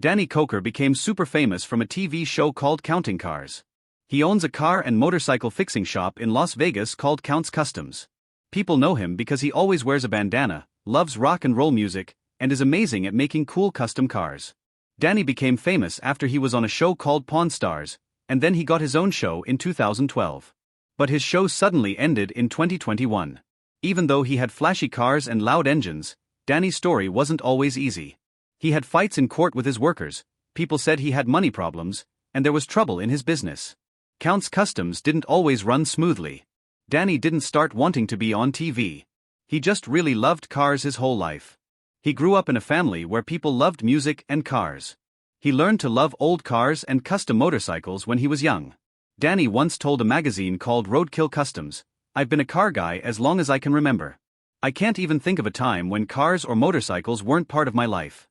Danny Koker became super famous from a TV show called Counting Cars. He owns a car and motorcycle fixing shop in Las Vegas called Counts Customs. People know him because he always wears a bandana, loves rock and roll music, and is amazing at making cool custom cars. Danny became famous after he was on a show called Pawn Stars, and then he got his own show in 2012. But his show suddenly ended in 2021. Even though he had flashy cars and loud engines, Danny's story wasn't always easy. He had fights in court with his workers, people said he had money problems, and there was trouble in his business. Counts Customs didn't always run smoothly. Danny didn't start wanting to be on TV. He just really loved cars his whole life. He grew up in a family where people loved music and cars. He learned to love old cars and custom motorcycles when he was young. Danny once told a magazine called Roadkill Customs, "I've been a car guy as long as I can remember. I can't even think of a time when cars or motorcycles weren't part of my life."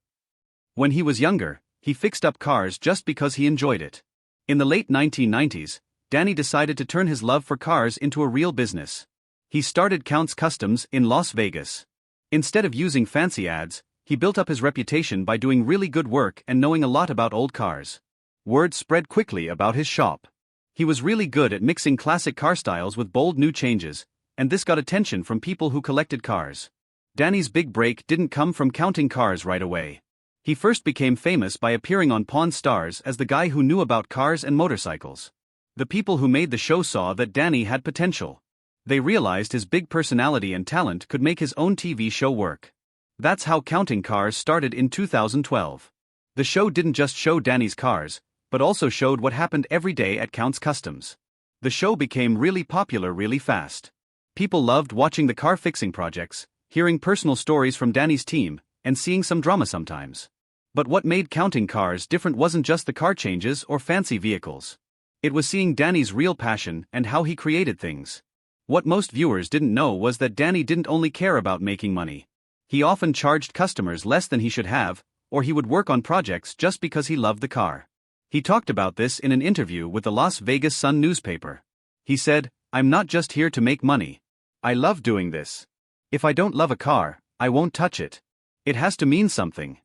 When he was younger, he fixed up cars just because he enjoyed it. In the late 1990s, Danny decided to turn his love for cars into a real business. He started Counts Customs in Las Vegas. Instead of using fancy ads, he built up his reputation by doing really good work and knowing a lot about old cars. Word spread quickly about his shop. He was really good at mixing classic car styles with bold new changes, and this got attention from people who collected cars. Danny's big break didn't come from counting cars right away. He first became famous by appearing on Pawn Stars as the guy who knew about cars and motorcycles. The people who made the show saw that Danny had potential. They realized his big personality and talent could make his own TV show work. That's how Counting Cars started in 2012. The show didn't just show Danny's cars, but also showed what happened every day at Counts Customs. The show became really popular really fast. People loved watching the car fixing projects, hearing personal stories from Danny's team, and seeing some drama sometimes. But what made Counting Cars different wasn't just the car changes or fancy vehicles. It was seeing Danny's real passion and how he created things. What most viewers didn't know was that Danny didn't only care about making money. He often charged customers less than he should have, or he would work on projects just because he loved the car. He talked about this in an interview with the Las Vegas Sun newspaper. He said, "I'm not just here to make money. I love doing this. If I don't love a car, I won't touch it. It has to mean something."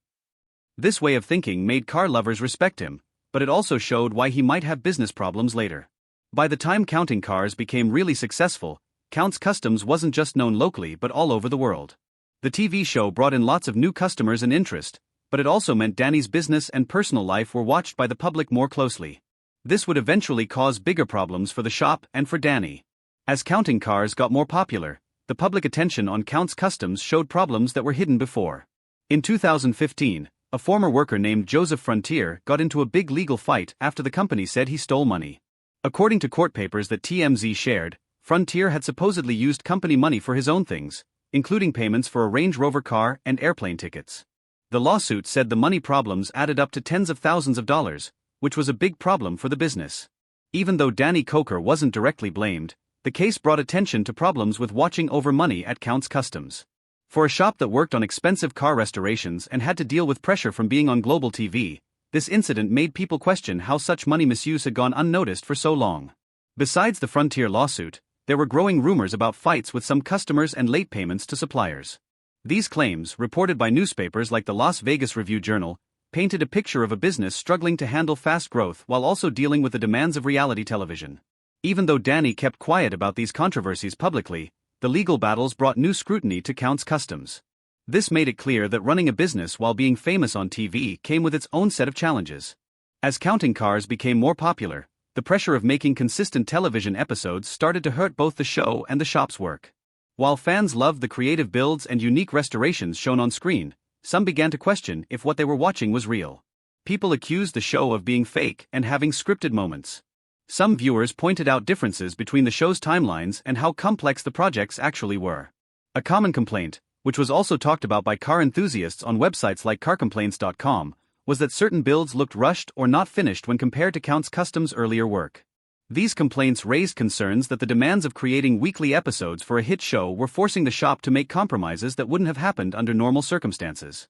This way of thinking made car lovers respect him, but it also showed why he might have business problems later. By the time Counting Cars became really successful, Counts Customs wasn't just known locally but all over the world. The TV show brought in lots of new customers and interest, but it also meant Danny's business and personal life were watched by the public more closely. This would eventually cause bigger problems for the shop and for Danny. As Counting Cars got more popular, the public attention on Counts Customs showed problems that were hidden before. In 2015, a former worker named Joseph Frontier got into a big legal fight after the company said he stole money. According to court papers that TMZ shared, Frontier had supposedly used company money for his own things, including payments for a Range Rover car and airplane tickets. The lawsuit said the money problems added up to tens of thousands of dollars, which was a big problem for the business. Even though Danny Koker wasn't directly blamed, the case brought attention to problems with watching over money at Counts Customs. For a shop that worked on expensive car restorations and had to deal with pressure from being on global TV, this incident made people question how such money misuse had gone unnoticed for so long. Besides the Frontier lawsuit, there were growing rumors about fights with some customers and late payments to suppliers. These claims, reported by newspapers like the Las Vegas Review-Journal, painted a picture of a business struggling to handle fast growth while also dealing with the demands of reality television. Even though Danny kept quiet about these controversies publicly, the legal battles brought new scrutiny to Counts Customs. This made it clear that running a business while being famous on TV came with its own set of challenges. As Counting Cars became more popular, the pressure of making consistent television episodes started to hurt both the show and the shop's work. While fans loved the creative builds and unique restorations shown on screen, some began to question if what they were watching was real. People accused the show of being fake and having scripted moments. Some viewers pointed out differences between the show's timelines and how complex the projects actually were. A common complaint, which was also talked about by car enthusiasts on websites like carcomplaints.com, was that certain builds looked rushed or not finished when compared to Counts Customs' earlier work. These complaints raised concerns that the demands of creating weekly episodes for a hit show were forcing the shop to make compromises that wouldn't have happened under normal circumstances.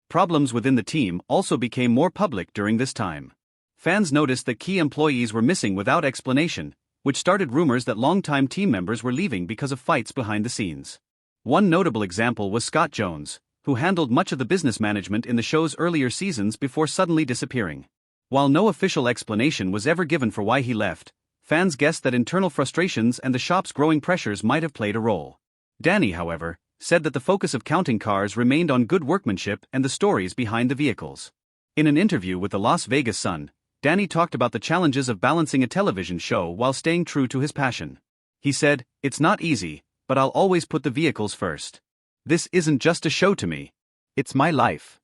Problems within the team also became more public during this time. Fans noticed that key employees were missing without explanation, which started rumors that longtime team members were leaving because of fights behind the scenes. One notable example was Scott Jones, who handled much of the business management in the show's earlier seasons before suddenly disappearing. While no official explanation was ever given for why he left, fans guessed that internal frustrations and the shop's growing pressures might have played a role. Danny, however, said that the focus of Counting Cars remained on good workmanship and the stories behind the vehicles. In an interview with the Las Vegas Sun, Danny talked about the challenges of balancing a television show while staying true to his passion. He said, "It's not easy, but I'll always put the vehicles first. This isn't just a show to me. It's my life."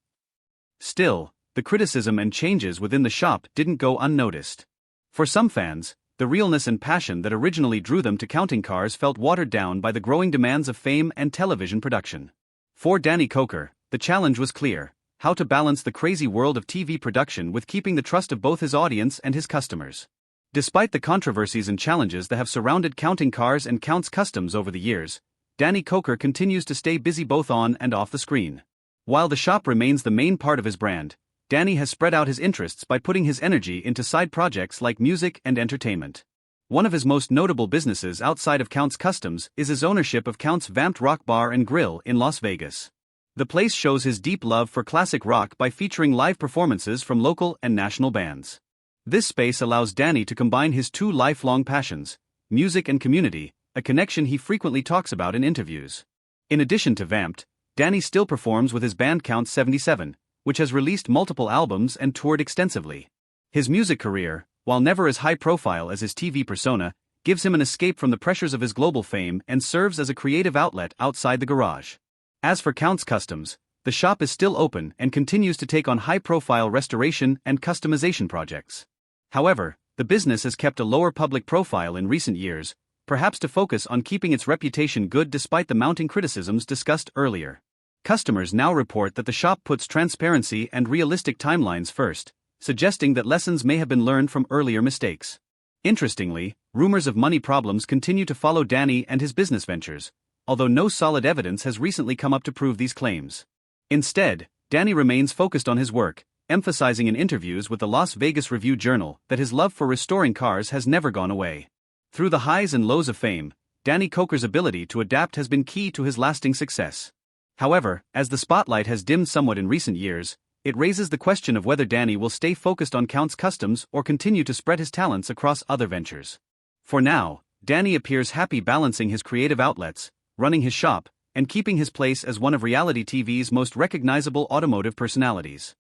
Still, the criticism and changes within the shop didn't go unnoticed. For some fans, the realness and passion that originally drew them to Counting Cars felt watered down by the growing demands of fame and television production. For Danny Koker, the challenge was clear: how to balance the crazy world of TV production with keeping the trust of both his audience and his customers. Despite the controversies and challenges that have surrounded Counting Cars and Counts Customs over the years, Danny Koker continues to stay busy both on and off the screen. While the shop remains the main part of his brand, Danny has spread out his interests by putting his energy into side projects like music and entertainment. One of his most notable businesses outside of Counts Customs is his ownership of Counts Vamped Rock Bar and Grill in Las Vegas. The place shows his deep love for classic rock by featuring live performances from local and national bands. This space allows Danny to combine his two lifelong passions, music and community, a connection he frequently talks about in interviews. In addition to Vamped, Danny still performs with his band Count 77, which has released multiple albums and toured extensively. His music career, while never as high profile as his TV persona, gives him an escape from the pressures of his global fame and serves as a creative outlet outside the garage. As for Counts Customs, the shop is still open and continues to take on high-profile restoration and customization projects. However, the business has kept a lower public profile in recent years, perhaps to focus on keeping its reputation good despite the mounting criticisms discussed earlier. Customers now report that the shop puts transparency and realistic timelines first, suggesting that lessons may have been learned from earlier mistakes. Interestingly, rumors of money problems continue to follow Danny and his business ventures, although no solid evidence has recently come up to prove these claims. Instead, Danny remains focused on his work, emphasizing in interviews with the Las Vegas Review-Journal that his love for restoring cars has never gone away. Through the highs and lows of fame, Danny Koker's ability to adapt has been key to his lasting success. However, as the spotlight has dimmed somewhat in recent years, it raises the question of whether Danny will stay focused on Counts Customs or continue to spread his talents across other ventures. For now, Danny appears happy balancing his creative outlets, running his shop, and keeping his place as one of reality TV's most recognizable automotive personalities.